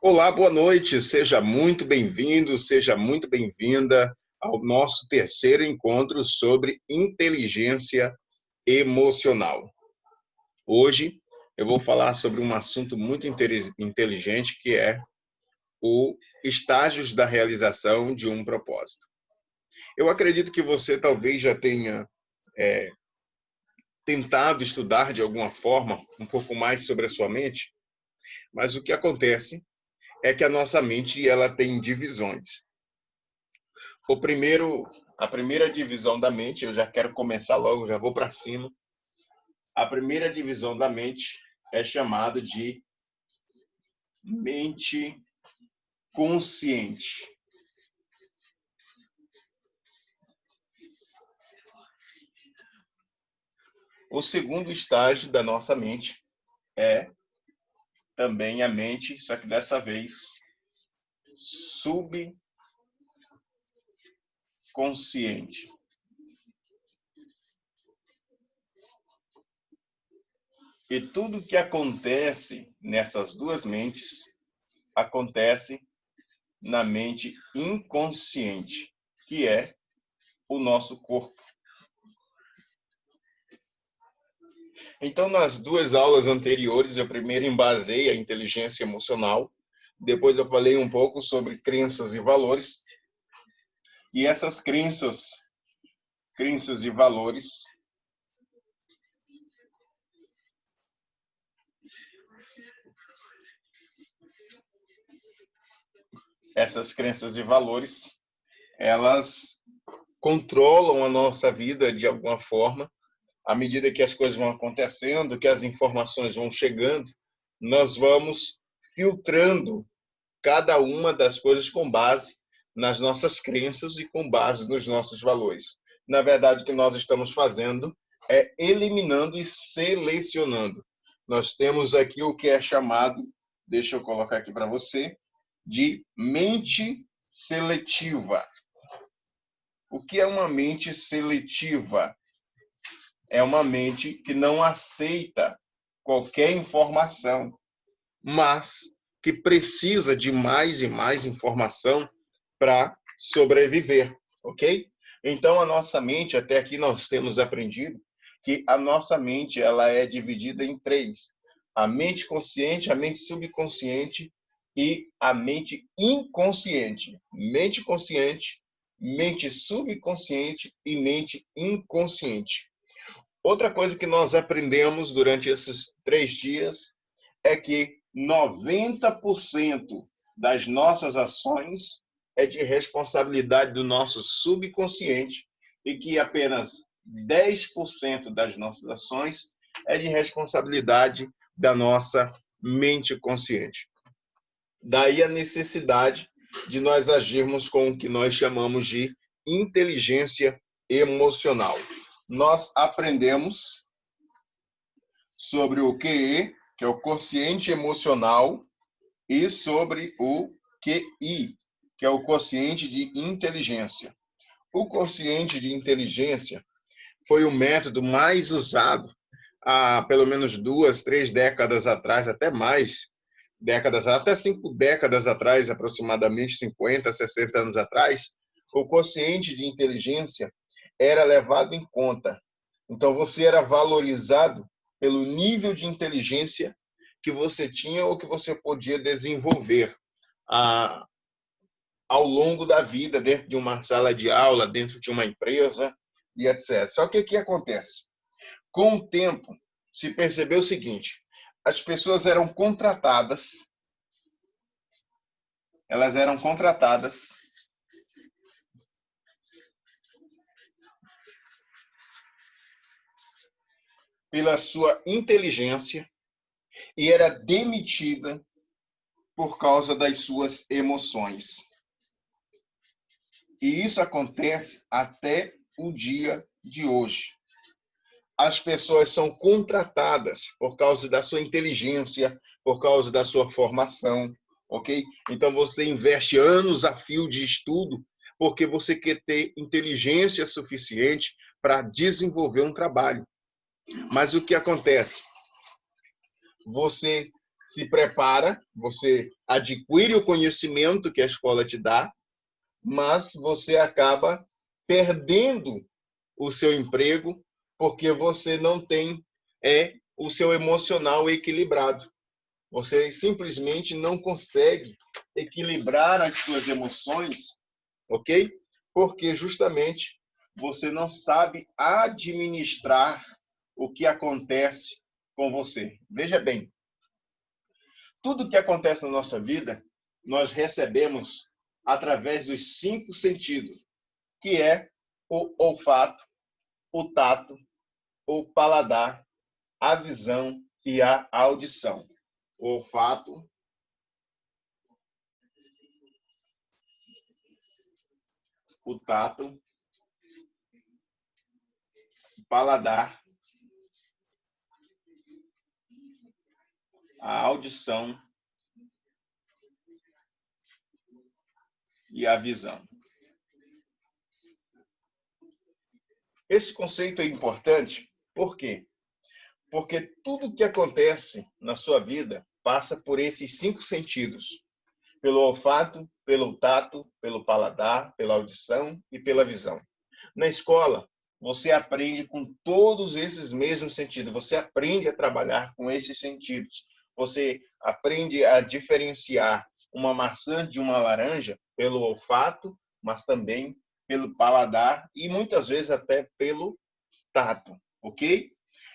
Olá, boa noite. Seja muito bem-vindo, seja muito bem-vinda ao nosso terceiro encontro sobre inteligência emocional. Hoje eu vou falar sobre um assunto muito inteligente que é o estágios da realização de um propósito. Eu acredito que você talvez já tenha tentado estudar de alguma forma um pouco mais sobre a sua mente, mas o que acontece é que a nossa mente ela tem divisões. O primeiro, a primeira divisão da mente, eu já quero começar logo, já vou para cima. A primeira divisão da mente é chamada de mente consciente. O segundo estágio da nossa mente é também a mente, só que dessa vez subconsciente. E tudo que acontece nessas duas mentes acontece na mente inconsciente, que é o nosso corpo. Então, nas duas aulas anteriores, eu primeiro embasei a inteligência emocional, depois eu falei um pouco sobre crenças e valores, e essas crenças e valores, essas crenças e valores, elas controlam a nossa vida de alguma forma. À medida que as coisas vão acontecendo, que as informações vão chegando, nós vamos filtrando cada uma das coisas com base nas nossas crenças e com base nos nossos valores. Na verdade, o que nós estamos fazendo é eliminando e selecionando. Nós temos aqui o que é chamado, deixa eu colocar aqui para você, de mente seletiva. O que é uma mente seletiva? É uma mente que não aceita qualquer informação, mas que precisa de mais e mais informação para sobreviver, ok? Então, a nossa mente, até aqui nós temos aprendido que a nossa mente ela é dividida em três: a mente consciente, a mente subconsciente e a mente inconsciente. Mente consciente, mente subconsciente e mente inconsciente. Outra coisa que nós aprendemos durante esses 3 dias é que 90% das nossas ações é de responsabilidade do nosso subconsciente e que apenas 10% das nossas ações é de responsabilidade da nossa mente consciente. Daí a necessidade de nós agirmos com o que nós chamamos de inteligência emocional. Nós aprendemos sobre o QE, que é o quociente emocional, e sobre o QI, que é o quociente de inteligência. O quociente de inteligência foi o método mais usado há pelo menos 2, 3 décadas atrás, até mais décadas, até 5 décadas atrás, aproximadamente 50, 60 anos atrás. O quociente de inteligência era levado em conta. Então, você era valorizado pelo nível de inteligência que você tinha ou que você podia desenvolver ao longo da vida, dentro de uma sala de aula, dentro de uma empresa e etc. Só que o que acontece? Com o tempo, se percebeu o seguinte: as pessoas elas eram contratadas pela sua inteligência e era demitida por causa das suas emoções. E isso acontece até o dia de hoje. As pessoas são contratadas por causa da sua inteligência, por causa da sua formação, ok? Então você investe anos a fio de estudo porque você quer ter inteligência suficiente para desenvolver um trabalho. Mas o que acontece? Você se prepara, você adquire o conhecimento que a escola te dá, mas você acaba perdendo o seu emprego porque você não tem o seu emocional equilibrado. Você simplesmente não consegue equilibrar as suas emoções, ok? Porque justamente você não sabe administrar o que acontece com você. Veja bem, tudo que acontece na nossa vida, nós recebemos através dos 5 sentidos, que é o olfato, o tato, o paladar, a visão e a audição. O olfato, o tato, o paladar, a audição e a visão. Esse conceito é importante, por quê? Porque tudo que acontece na sua vida passa por esses 5 sentidos. Pelo olfato, pelo tato, pelo paladar, pela audição e pela visão. Na escola, você aprende com todos esses mesmos sentidos. Você aprende a trabalhar com esses sentidos. Você aprende a diferenciar uma maçã de uma laranja pelo olfato, mas também pelo paladar e muitas vezes até pelo tato, ok?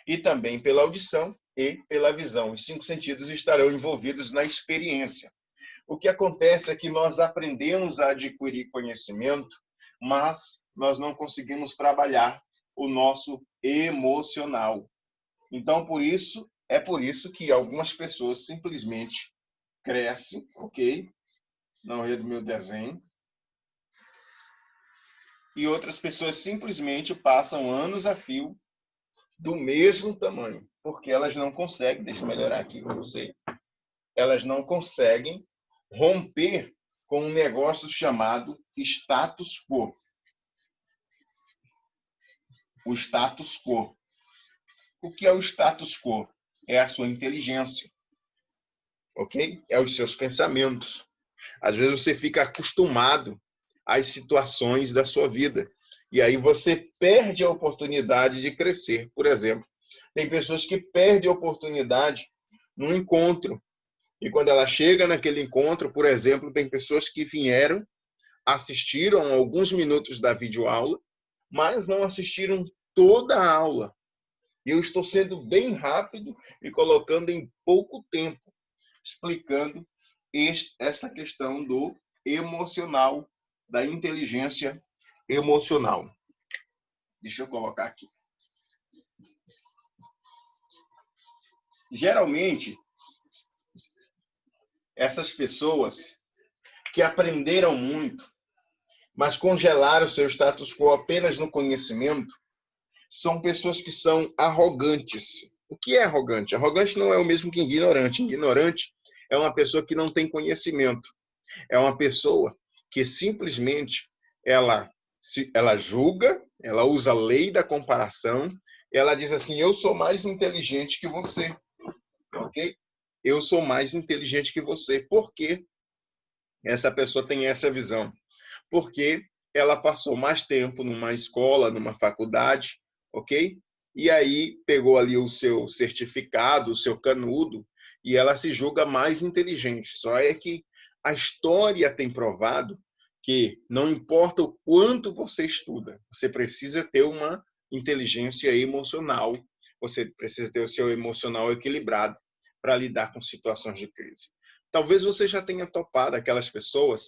E também pela audição e pela visão. Os 5 sentidos estarão envolvidos na experiência. O que acontece é que nós aprendemos a adquirir conhecimento, mas nós não conseguimos trabalhar o nosso emocional. Então, é por isso que algumas pessoas simplesmente crescem, ok? Não é do meu desenho. E outras pessoas simplesmente passam anos a fio do mesmo tamanho, porque elas não conseguem, deixa eu melhorar aqui para você, elas não conseguem romper com um negócio chamado status quo. O status quo. O que é o status quo? É a sua inteligência, ok? É os seus pensamentos. Às vezes você fica acostumado às situações da sua vida e aí você perde a oportunidade de crescer. Por exemplo, tem pessoas que perdem a oportunidade num encontro. E quando ela chega naquele encontro, por exemplo, tem pessoas que vieram, assistiram alguns minutos da videoaula, mas não assistiram toda a aula. E eu estou sendo bem rápido e colocando em pouco tempo, explicando esta questão do emocional, da inteligência emocional. Deixa eu colocar aqui. Geralmente, essas pessoas que aprenderam muito, mas congelaram seu status quo apenas no conhecimento, são pessoas que são arrogantes. O que é arrogante? Arrogante não é o mesmo que ignorante. Ignorante é uma pessoa que não tem conhecimento. É uma pessoa que simplesmente ela julga, ela usa a lei da comparação, ela diz assim, eu sou mais inteligente que você, ok? Eu sou mais inteligente que você. Por quê? Essa pessoa tem essa visão. Porque ela passou mais tempo numa escola, numa faculdade, ok? E aí pegou ali o seu certificado, o seu canudo, e ela se julga mais inteligente. Só é que a história tem provado que não importa o quanto você estuda, você precisa ter uma inteligência emocional, você precisa ter o seu emocional equilibrado para lidar com situações de crise. Talvez você já tenha topado aquelas pessoas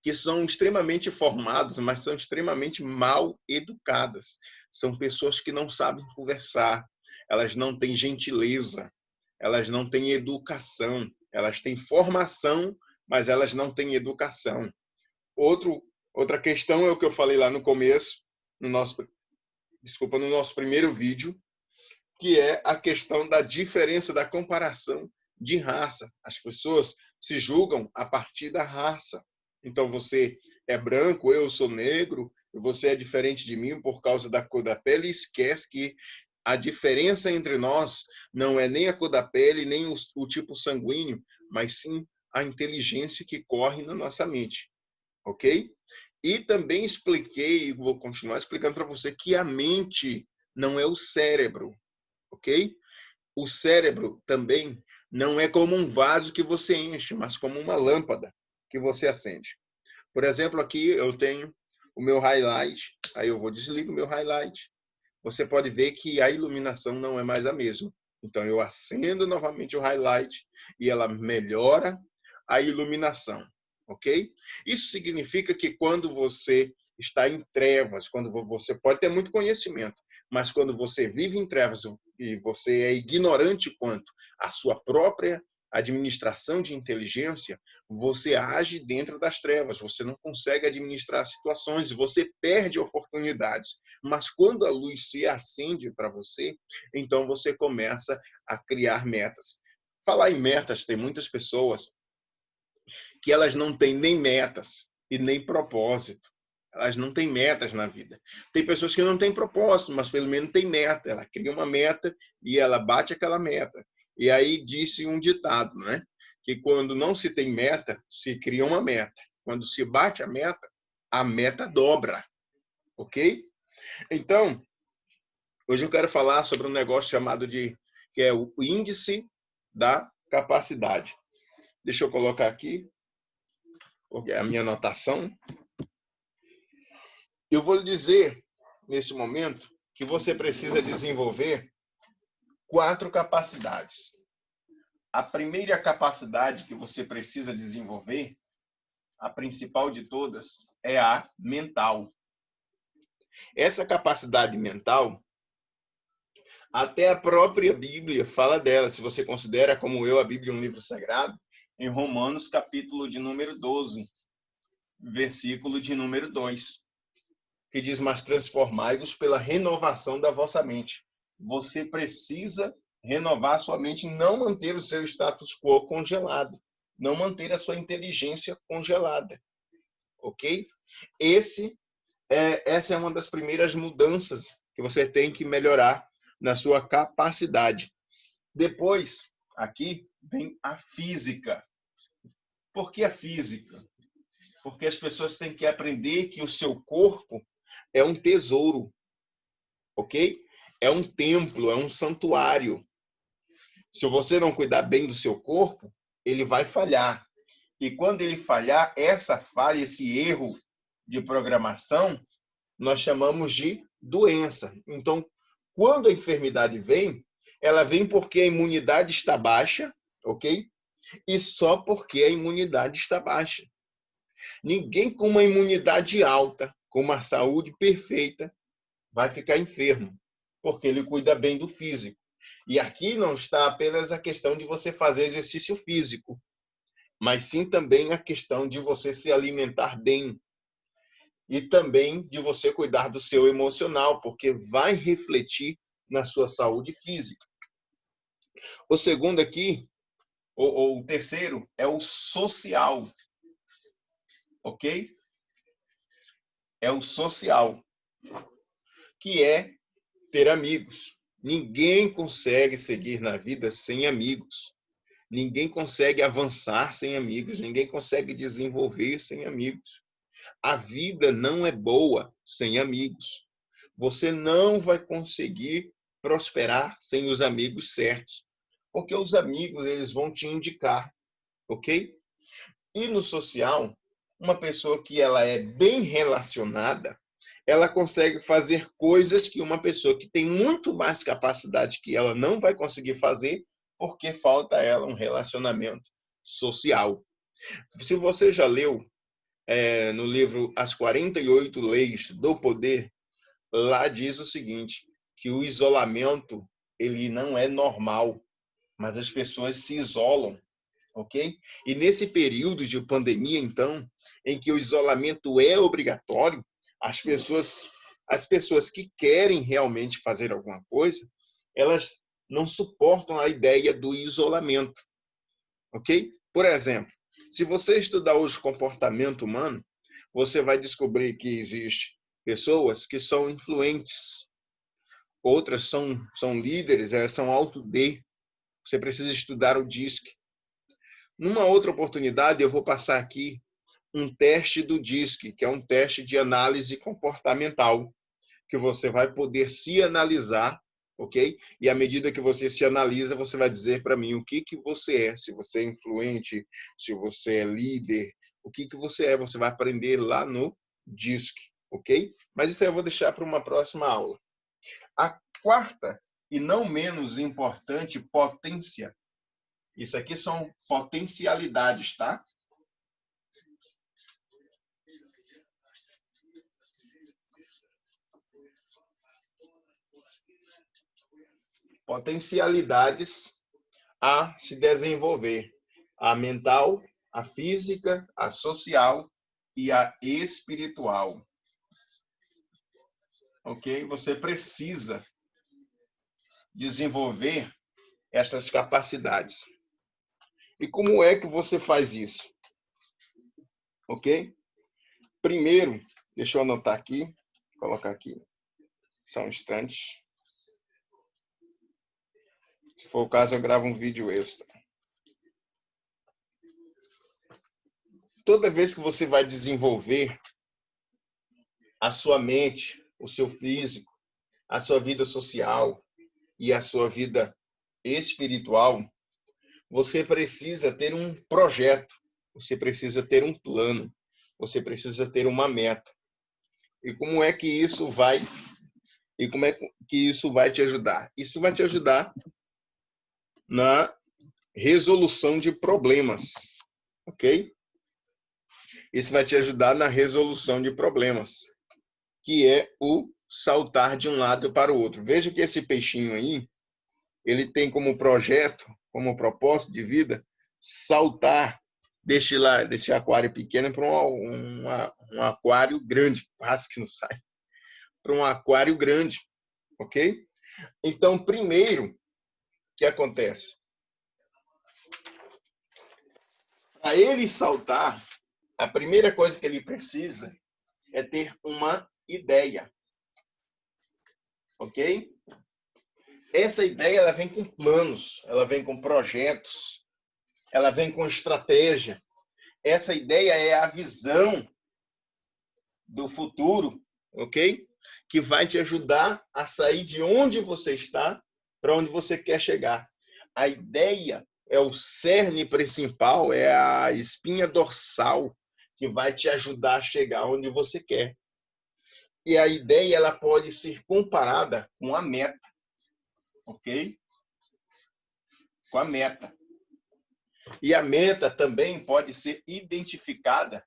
que são extremamente formados, mas são extremamente mal educadas. São pessoas que não sabem conversar, elas não têm gentileza, elas não têm educação, elas têm formação, mas elas não têm educação. Outra questão é o que eu falei lá no começo, no nosso primeiro vídeo, que é a questão da diferença, da comparação de raça. As pessoas se julgam a partir da raça. Então, você é branco, eu sou negro, você é diferente de mim por causa da cor da pele, e esquece que A diferença entre nós não é nem a cor da pele, nem o tipo sanguíneo, mas sim a inteligência que corre na nossa mente, ok? E também expliquei, e vou continuar explicando para você, que a mente não é o cérebro, ok? O cérebro também não é como um vaso que você enche, mas como uma lâmpada que você acende. Por exemplo, aqui eu tenho o meu highlight, aí eu vou desligar o meu highlight. Você pode ver que a iluminação não é mais a mesma. Então eu acendo novamente o highlight e ela melhora a iluminação, ok? Isso significa que quando você está em trevas, quando você pode ter muito conhecimento, mas quando você vive em trevas e você é ignorante quanto à sua própria administração de inteligência, você age dentro das trevas, você não consegue administrar situações, você perde oportunidades. Mas quando a luz se acende para você, então você começa a criar metas. Falar em metas, tem muitas pessoas que elas não têm nem metas e nem propósito. Elas não têm metas na vida. Tem pessoas que não têm propósito, mas pelo menos tem meta. Ela cria uma meta e ela bate aquela meta. E aí disse um ditado, né? Que quando não se tem meta, se cria uma meta. Quando se bate a meta dobra. Ok? Então, hoje eu quero falar sobre um negócio chamado que é o índice da capacidade. Deixa eu colocar aqui, porque é a minha anotação. Eu vou lhe dizer, nesse momento, que você precisa desenvolver 4 capacidades. A primeira capacidade que você precisa desenvolver, a principal de todas, é a mental. Essa capacidade mental, até a própria Bíblia fala dela. Se você considera, como eu, a Bíblia um livro sagrado, em Romanos, capítulo de número 12, versículo de número 2, que diz: mas transformai-vos pela renovação da vossa mente. Você precisa renovar sua mente, não manter o seu status quo congelado, não manter a sua inteligência congelada, ok? Essa é uma das primeiras mudanças que você tem que melhorar na sua capacidade. Depois, aqui, vem a física. Por que a física? Porque as pessoas têm que aprender que o seu corpo é um tesouro, ok? É um templo, é um santuário. Se você não cuidar bem do seu corpo, ele vai falhar. E quando ele falhar, essa falha, esse erro de programação, nós chamamos de doença. Então, quando a enfermidade vem, ela vem porque a imunidade está baixa, ok? E só porque a imunidade está baixa. Ninguém com uma imunidade alta, com uma saúde perfeita, vai ficar enfermo, porque ele cuida bem do físico. E aqui não está apenas a questão de você fazer exercício físico, mas sim também a questão de você se alimentar bem e também de você cuidar do seu emocional, porque vai refletir na sua saúde física. O segundo aqui, ou o terceiro, é o social, ok? É o social, que é ter amigos. Ninguém consegue seguir na vida sem amigos. Ninguém consegue avançar sem amigos. Ninguém consegue desenvolver sem amigos. A vida não é boa sem amigos. Você não vai conseguir prosperar sem os amigos certos, porque os amigos eles vão te indicar, ok? E no social, uma pessoa que ela é bem relacionada, ela consegue fazer coisas que uma pessoa que tem muito mais capacidade que ela não vai conseguir fazer, porque falta a ela um relacionamento social. Se você já leu no livro As 48 Leis do Poder, lá diz o seguinte, que o isolamento ele não é normal, mas as pessoas se isolam, ok? E nesse período de pandemia, então, em que o isolamento é obrigatório, as pessoas que querem realmente fazer alguma coisa, elas não suportam a ideia do isolamento, ok? Por exemplo, se você estudar hoje o comportamento humano, você vai descobrir que existe pessoas que são influentes, outras são líderes, são alto D. Você precisa estudar o DISC. Numa outra oportunidade, eu vou passar aqui um teste do DISC, que é um teste de análise comportamental, que você vai poder se analisar, ok? E à medida que você se analisa, você vai dizer para mim o que você é, se você é influente, se você é líder, o que você é, você vai aprender lá no DISC, ok? Mas isso aí eu vou deixar para uma próxima aula. A quarta, e não menos importante, potência. Isso aqui são potencialidades, tá? Potencialidades a se desenvolver. A mental, a física, a social e a espiritual. Ok? Você precisa desenvolver essas capacidades. E como é que você faz isso? Ok? Primeiro, deixa eu anotar aqui, colocar aqui, só um instante. Se for o caso, eu gravo um vídeo extra. Toda vez que você vai desenvolver a sua mente, o seu físico, a sua vida social e a sua vida espiritual, você precisa ter um projeto, você precisa ter um plano, você precisa ter uma meta. E como é que isso vai te ajudar? Isso vai te ajudar na resolução de problemas, ok? Isso vai te ajudar na resolução de problemas, que é o saltar de um lado para o outro. Veja que esse peixinho aí, ele tem como projeto, como propósito de vida, saltar desse aquário pequeno para um aquário grande, quase que não sai, para um aquário grande, ok? Então, primeiro, o que acontece? Para ele saltar, a primeira coisa que ele precisa é ter uma ideia, ok? Essa ideia ela vem com planos, ela vem com projetos, ela vem com estratégia. Essa ideia é a visão do futuro, ok? Que vai te ajudar a sair de onde você está para onde você quer chegar. A ideia é o cerne principal, é a espinha dorsal que vai te ajudar a chegar onde você quer. E a ideia ela pode ser comparada com a meta, ok? Com a meta. E a meta também pode ser identificada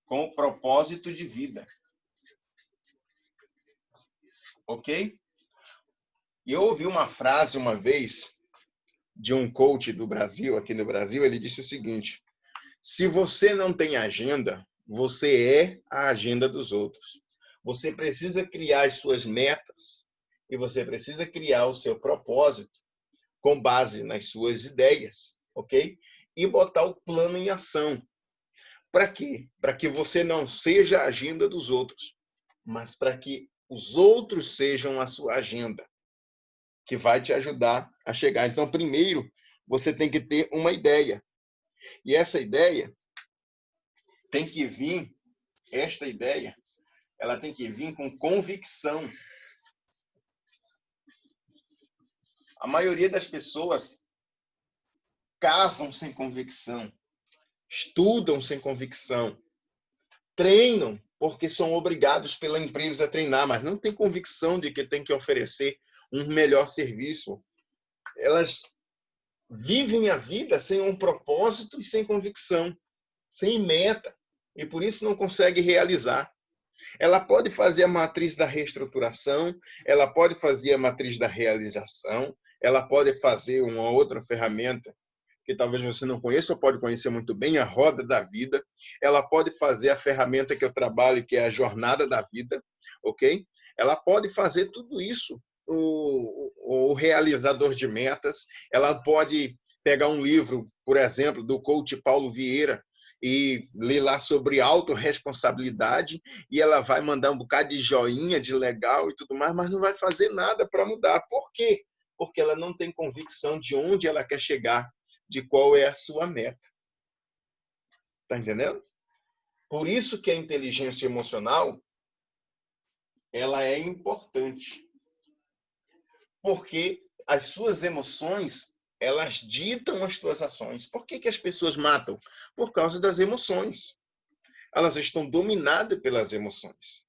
com o propósito de vida. Ok? E eu ouvi uma frase uma vez de um coach do Brasil, aqui no Brasil, ele disse o seguinte: se você não tem agenda, você é a agenda dos outros. Você precisa criar as suas metas e você precisa criar o seu propósito com base nas suas ideias, ok? E botar o plano em ação. Para quê? Para que você não seja a agenda dos outros, mas para que os outros sejam a sua agenda, que vai te ajudar a chegar. Então, primeiro, você tem que ter uma ideia. E essa ideia tem que vir, esta ideia, ela tem que vir com convicção. A maioria das pessoas casam sem convicção, estudam sem convicção, treinam porque são obrigados pela empresa a treinar, mas não tem convicção de que tem que oferecer um melhor serviço. Elas vivem a vida sem um propósito e sem convicção, sem meta, e por isso não consegue realizar. Ela pode fazer a matriz da reestruturação, ela pode fazer a matriz da realização, ela pode fazer uma outra ferramenta que talvez você não conheça ou pode conhecer muito bem, a roda da vida. Ela pode fazer a ferramenta que eu trabalho, que é a jornada da vida, ok? Ela pode fazer tudo isso, o realizador de metas. Ela pode pegar um livro, por exemplo, do coach Paulo Vieira, e lê lá sobre autorresponsabilidade, e ela vai mandar um bocado de joinha, de legal e tudo mais, mas não vai fazer nada para mudar. Por quê? Porque ela não tem convicção de onde ela quer chegar, de qual é a sua meta. Tá entendendo? Por isso que a inteligência emocional, ela é importante. Porque as suas emoções, elas ditam as suas ações. Por que que as pessoas matam? Por causa das emoções. Elas estão dominadas pelas emoções.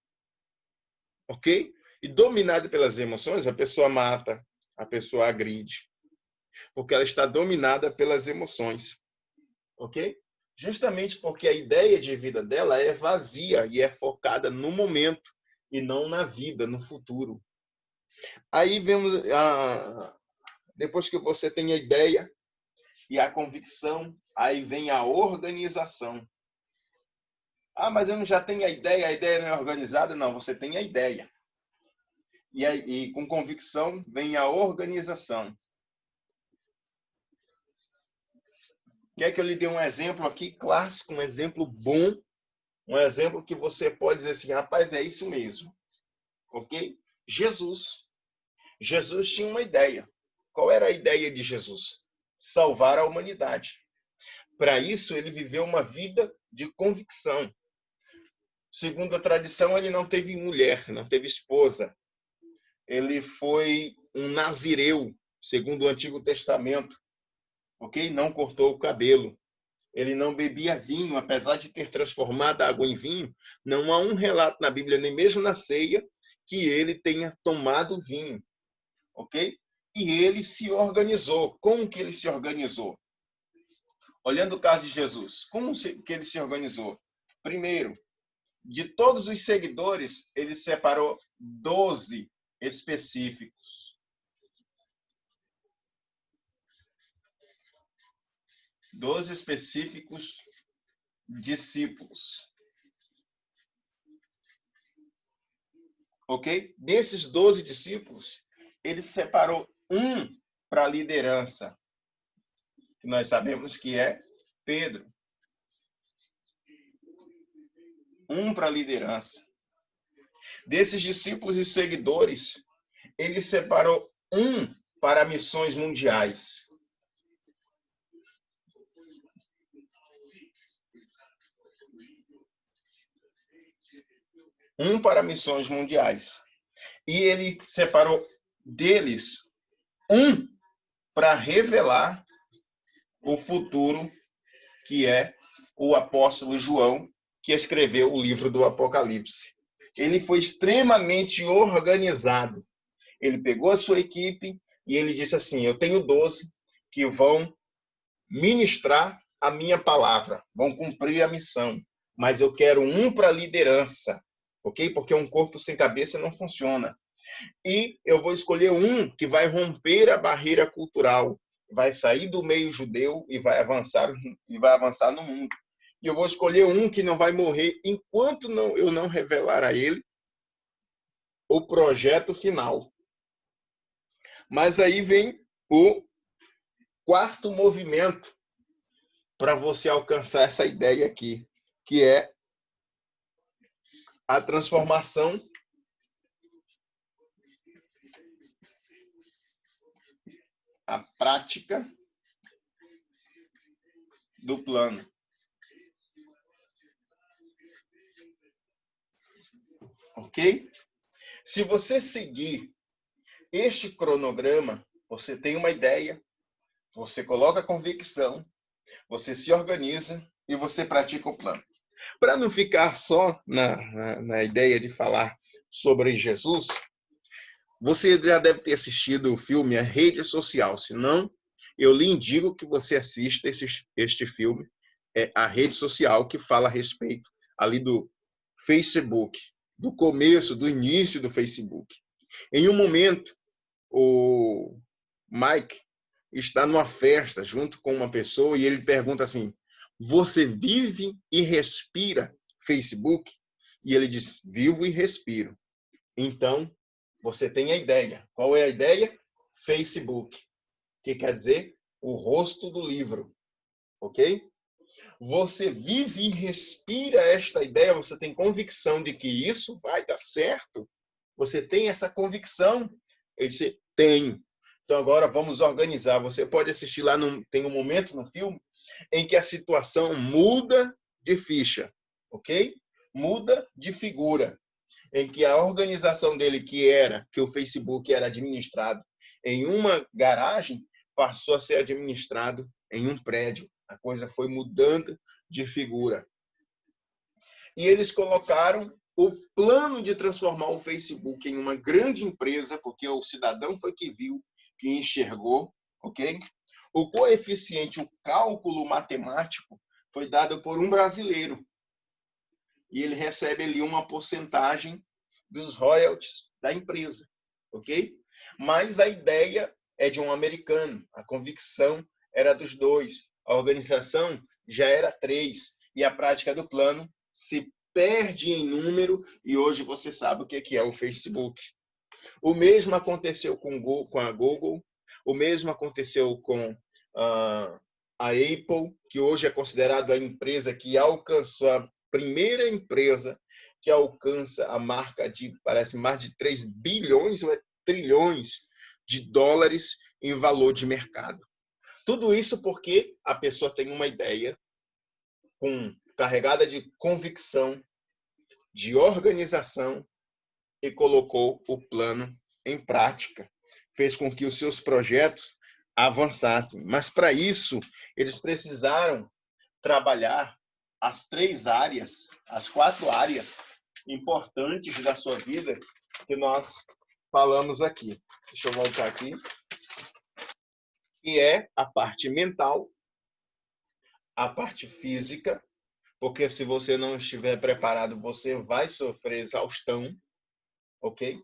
Ok? E dominada pelas emoções, a pessoa mata, a pessoa agride. Porque ela está dominada pelas emoções. Ok? Justamente porque a ideia de vida dela é vazia e é focada no momento e não na vida, no futuro. Aí vemos, depois que você tem a ideia e a convicção, aí vem a organização. Ah, mas eu não já tenho a ideia não é organizada? Não, você tem a ideia. E com convicção vem a organização. Quer que eu lhe dê um exemplo aqui clássico, um exemplo bom, um exemplo que você pode dizer assim, rapaz, é isso mesmo. Ok? Jesus. Jesus tinha uma ideia. Qual era a ideia de Jesus? Salvar a humanidade. Para isso, ele viveu uma vida de convicção. Segundo a tradição, ele não teve mulher, não teve esposa. Ele foi um nazireu, segundo o Antigo Testamento. Ok? Não cortou o cabelo. Ele não bebia vinho, apesar de ter transformado a água em vinho. Não há um relato na Bíblia, nem mesmo na ceia, que ele tenha tomado vinho. Ok? E ele se organizou. Como que ele se organizou? Olhando o caso de Jesus, como que ele se organizou? Primeiro, de todos os seguidores, ele separou 12 específicos. 12 específicos discípulos. Ok? Desses 12 discípulos, ele separou um para a liderança, que nós sabemos que é Pedro. Um para a liderança. Desses discípulos e seguidores, ele separou um para missões mundiais. Um para missões mundiais. E ele separou deles um para revelar o futuro, que é o apóstolo João, que escreveu o livro do Apocalipse. Ele foi extremamente organizado. Ele pegou a sua equipe e ele disse assim, eu tenho 12 que vão ministrar a minha palavra, vão cumprir a missão, mas eu quero um para a liderança, ok? Porque um corpo sem cabeça não funciona. E eu vou escolher um que vai romper a barreira cultural, vai sair do meio judeu e vai avançar no mundo. E eu vou escolher um que não vai morrer enquanto eu não revelar a ele o projeto final. Mas aí vem o quarto movimento para você alcançar essa ideia aqui, que é a transformação a prática do plano. Ok? Se você seguir este cronograma, você tem uma ideia, você coloca convicção, você se organiza e você pratica o plano. Para não ficar só na ideia de falar sobre Jesus, você já deve ter assistido o filme A Rede Social. Se não, eu lhe indico que você assista este filme, A Rede Social, que fala a respeito ali do Facebook, do começo, do início do Facebook. Em um momento, o Mike está numa festa junto com uma pessoa e ele pergunta assim, você vive e respira Facebook? E ele diz, vivo e respiro. Então, você tem a ideia. Qual é a ideia? Facebook. Que quer dizer o rosto do livro. Ok? Você vive e respira esta ideia, você tem convicção de que isso vai dar certo? Você tem essa convicção? Ele disse, tenho. Então agora vamos organizar. Você pode assistir lá, tem um momento no filme em que a situação muda de ficha, ok? Muda de figura. Em que a organização dele, que o Facebook era administrado em uma garagem, passou a ser administrado em um prédio. A coisa foi mudando de figura. E eles colocaram o plano de transformar o Facebook em uma grande empresa, porque o cidadão foi que viu, que enxergou, ok? O coeficiente, o cálculo matemático, foi dado por um brasileiro. E ele recebe ali uma porcentagem dos royalties da empresa, ok? Mas a ideia é de um americano, a convicção era dos dois, a organização já era 3, e a prática do plano se perde em número, e hoje você sabe o que é o Facebook. O mesmo aconteceu com a Google, o mesmo aconteceu com a Apple, que hoje é considerada a empresa que alcançou, a primeira empresa que alcança a marca de, parece, mais de 3 bilhões ou trilhões de dólares em valor de mercado. Tudo isso porque a pessoa tem uma ideia carregada de convicção, de organização, e colocou o plano em prática. Fez com que os seus projetos avançassem. Mas, para isso, eles precisaram trabalhar as 3 áreas, as 4 áreas importantes da sua vida que nós falamos aqui. Deixa eu voltar aqui. Que é a parte mental, a parte física, porque se você não estiver preparado, você vai sofrer exaustão, ok?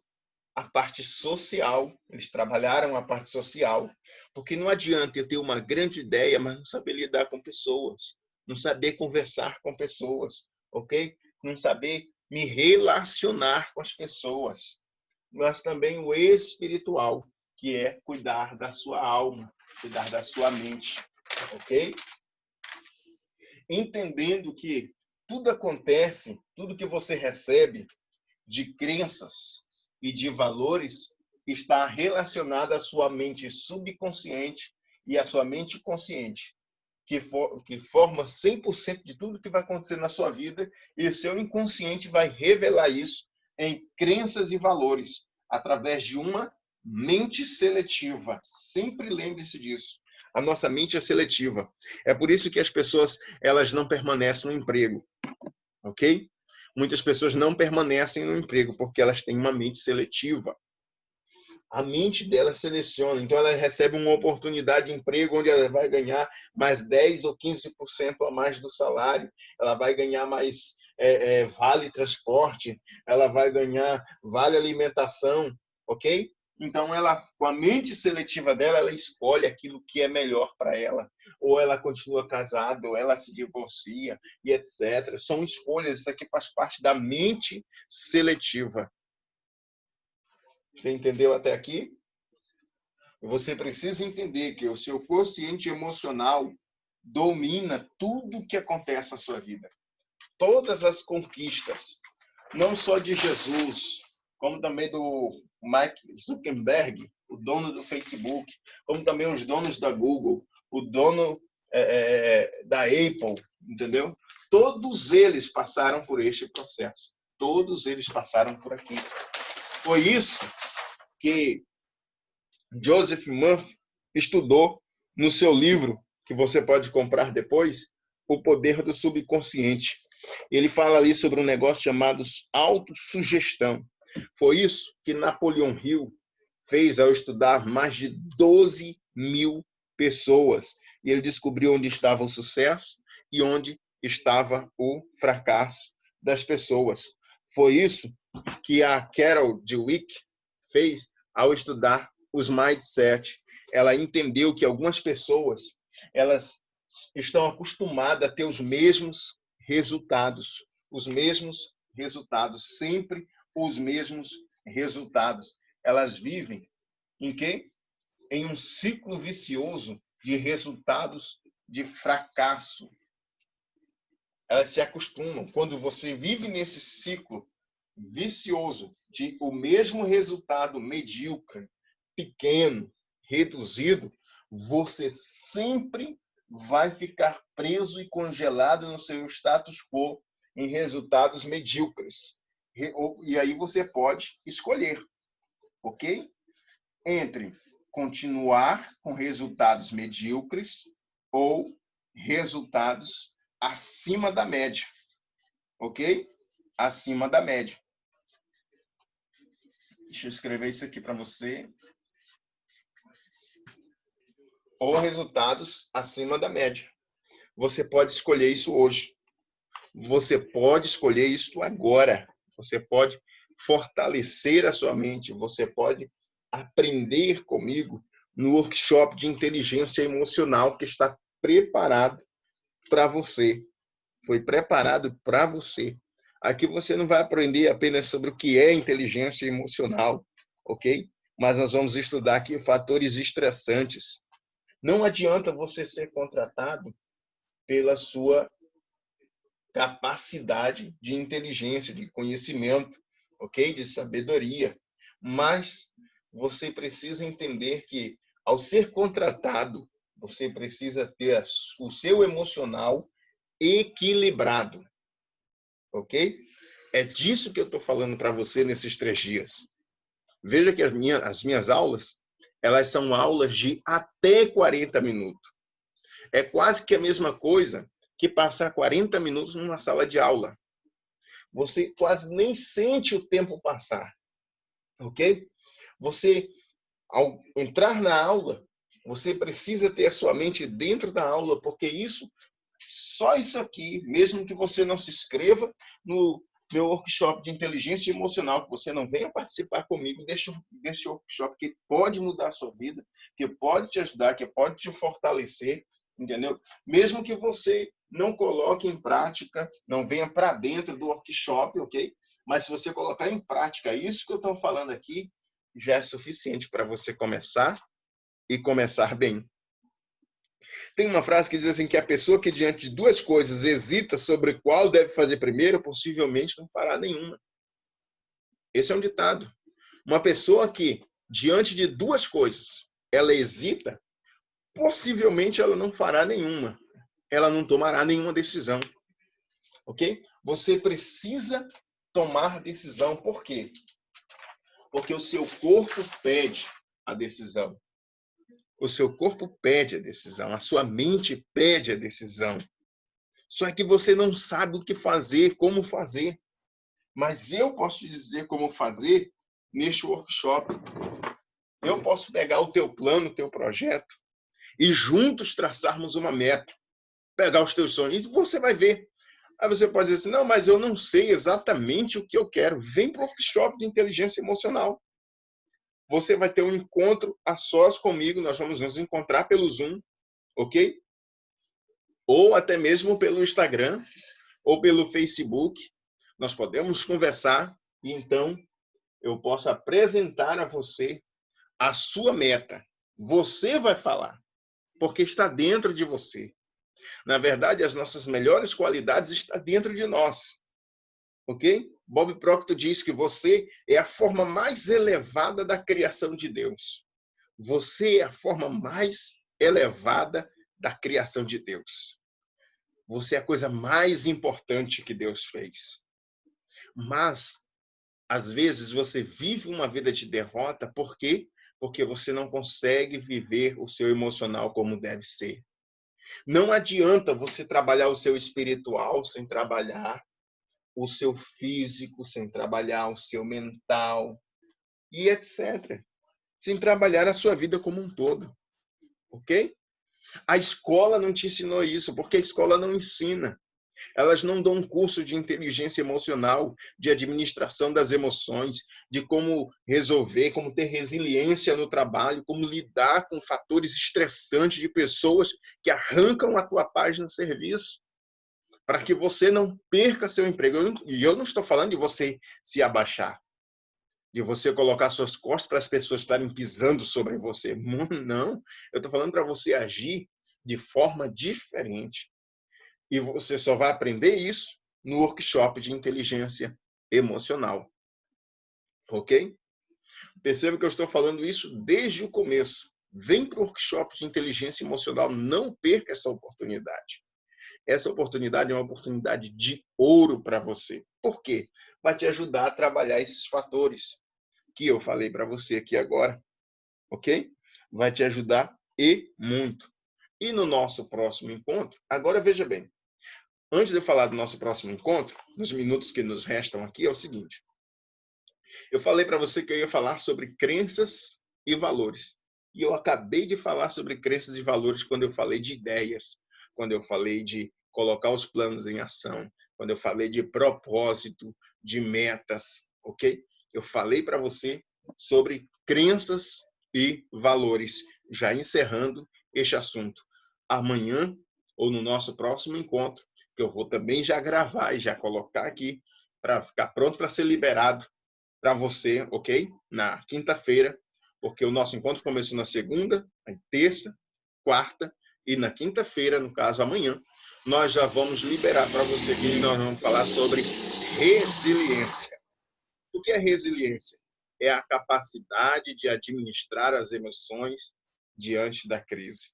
A parte social, eles trabalharam a parte social, porque não adianta eu ter uma grande ideia, mas não saber lidar com pessoas, não saber conversar com pessoas, ok? Não saber me relacionar com as pessoas. Mas também o espiritual, que é cuidar da sua alma, cuidar da sua mente, ok? Entendendo que tudo acontece, tudo que você recebe de crenças e de valores está relacionado à sua mente subconsciente e à sua mente consciente, que forma 100% de tudo que vai acontecer na sua vida, e o seu inconsciente vai revelar isso em crenças e valores, através de uma mente seletiva. Sempre lembre-se disso. A nossa mente é seletiva. É por isso que as pessoas elas não permanecem no emprego, ok? Muitas pessoas não permanecem no emprego porque elas têm uma mente seletiva. A mente dela seleciona. Então, ela recebe uma oportunidade de emprego onde ela vai ganhar mais 10 ou 15% a mais do salário. Ela vai ganhar mais vale transporte. Ela vai ganhar vale alimentação, ok? Então, ela, com a mente seletiva dela, ela escolhe aquilo que é melhor para ela. Ou ela continua casada, ou ela se divorcia, e etc. São escolhas. Isso aqui faz parte da mente seletiva. Você entendeu até aqui? Você precisa entender que o seu quociente emocional domina tudo o que acontece na sua vida. Todas as conquistas, não só de Jesus, como também do Mark Zuckerberg, o dono do Facebook, como também os donos da Google, o dono da Apple, entendeu? Todos eles passaram por este processo. Todos eles passaram por aqui. Foi isso que Joseph Murphy estudou no seu livro, que você pode comprar depois, O Poder do Subconsciente. Ele fala ali sobre um negócio chamado autossugestão. Foi isso que Napoleão Hill fez ao estudar mais de 12 mil pessoas. E ele descobriu onde estava o sucesso e onde estava o fracasso das pessoas. Foi isso que a Carol Dweck fez ao estudar os mindset. Ela entendeu que algumas pessoas elas estão acostumadas a ter os mesmos resultados, sempre os mesmos resultados. Elas vivem em quê? Em um ciclo vicioso de resultados de fracasso. elas se acostumam. Quando você vive nesse ciclo vicioso de o mesmo resultado medíocre, pequeno, reduzido, você sempre vai ficar preso e congelado no seu status quo em resultados medíocres. E aí você pode escolher, ok? Entre continuar com resultados medíocres ou resultados acima da média, ok? Acima da média. Deixa eu escrever isso aqui para você. Ou resultados acima da média. Você pode escolher isso hoje. Você pode escolher isso agora. Você pode fortalecer a sua mente. Você pode aprender comigo no workshop de inteligência emocional que está preparado para você. Foi preparado para você. Aqui você não vai aprender apenas sobre o que é inteligência emocional, ok? Mas nós vamos estudar aqui fatores estressantes. Não adianta você ser contratado pela sua capacidade de inteligência, de conhecimento, ok? De sabedoria. Mas você precisa entender que, ao ser contratado, você precisa ter o seu emocional equilibrado, ok? É disso que eu estou falando para você nesses 3 dias. Veja que as minhas aulas, elas são aulas de até 40 minutos. É quase que a mesma coisa que passar 40 minutos numa sala de aula. Você quase nem sente o tempo passar, ok? Você, ao entrar na aula, você precisa ter a sua mente dentro da aula, porque só isso aqui, mesmo que você não se inscreva no meu workshop de inteligência emocional, que você não venha participar comigo desse workshop que pode mudar a sua vida, que pode te ajudar, que pode te fortalecer, entendeu? Mesmo que você não coloque em prática, não venha para dentro do workshop, ok? Mas se você colocar em prática isso que eu estou falando aqui, já é suficiente para você começar e começar bem. Tem uma frase que diz assim, que a pessoa que diante de 2 coisas hesita sobre qual deve fazer primeiro, possivelmente não fará nenhuma. Esse é um ditado. Uma pessoa que, diante de 2 coisas, ela hesita, possivelmente ela não fará nenhuma. Ela não tomará nenhuma decisão. Ok? Você precisa tomar decisão. Por quê? Porque o seu corpo pede a decisão. O seu corpo pede a decisão. A sua mente pede a decisão. Só que você não sabe o que fazer, como fazer. Mas eu posso te dizer como fazer neste workshop. Eu posso pegar o teu plano, o teu projeto, e juntos traçarmos uma meta. Pegar os teus sonhos, e você vai ver. Aí você pode dizer assim, não, mas eu não sei exatamente o que eu quero. Vem para o workshop de inteligência emocional. Você vai ter um encontro a sós comigo, nós vamos nos encontrar pelo Zoom, ok? Ou até mesmo pelo Instagram, ou pelo Facebook. Nós podemos conversar e então eu posso apresentar a você a sua meta. Você vai falar, porque está dentro de você. Na verdade, as nossas melhores qualidades estão dentro de nós. Ok? Bob Proctor diz que você é a forma mais elevada da criação de Deus. Você é a forma mais elevada da criação de Deus. Você é a coisa mais importante que Deus fez. Mas, às vezes, você vive uma vida de derrota. Por quê? Porque você não consegue viver o seu emocional como deve ser. Não adianta você trabalhar o seu espiritual sem trabalhar o seu físico, sem trabalhar o seu mental e etc. Sem trabalhar a sua vida como um todo. Ok? A escola não te ensinou isso, porque a escola não ensina. Elas não dão um curso de inteligência emocional, de administração das emoções, de como resolver, como ter resiliência no trabalho, como lidar com fatores estressantes de pessoas que arrancam a tua paz no serviço, para que você não perca seu emprego. E eu não estou falando de você se abaixar, de você colocar suas costas para as pessoas estarem pisando sobre você. Não, eu estou falando para você agir de forma diferente. E você só vai aprender isso no workshop de inteligência emocional. Ok? Perceba que eu estou falando isso desde o começo. Vem para o workshop de inteligência emocional, não perca essa oportunidade. Essa oportunidade é uma oportunidade de ouro para você. Por quê? Vai te ajudar a trabalhar esses fatores que eu falei para você aqui agora, ok? Vai te ajudar e muito. E no nosso próximo encontro, agora veja bem, antes de eu falar do nosso próximo encontro, nos minutos que nos restam aqui, é o seguinte. Eu falei para você que eu ia falar sobre crenças e valores. E eu acabei de falar sobre crenças e valores quando eu falei de ideias, quando eu falei de colocar os planos em ação, quando eu falei de propósito, de metas, ok? Eu falei para você sobre crenças e valores, já encerrando este assunto. Amanhã, ou no nosso próximo encontro, que eu vou também já gravar e já colocar aqui, para ficar pronto para ser liberado para você, ok? Na quinta-feira, porque o nosso encontro começou na segunda, na terça, quarta e na quinta-feira, no caso amanhã, nós já vamos liberar para você aqui e nós vamos falar sobre resiliência. O que é resiliência? É a capacidade de administrar as emoções diante da crise.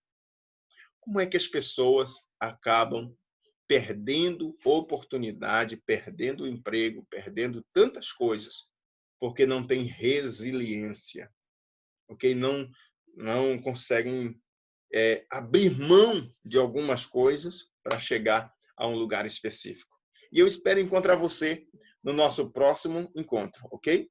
Como é que as pessoas acabam perdendo oportunidade, perdendo o emprego, perdendo tantas coisas, porque não tem resiliência, ok? Não conseguem abrir mão de algumas coisas para chegar a um lugar específico. E eu espero encontrar você no nosso próximo encontro, ok?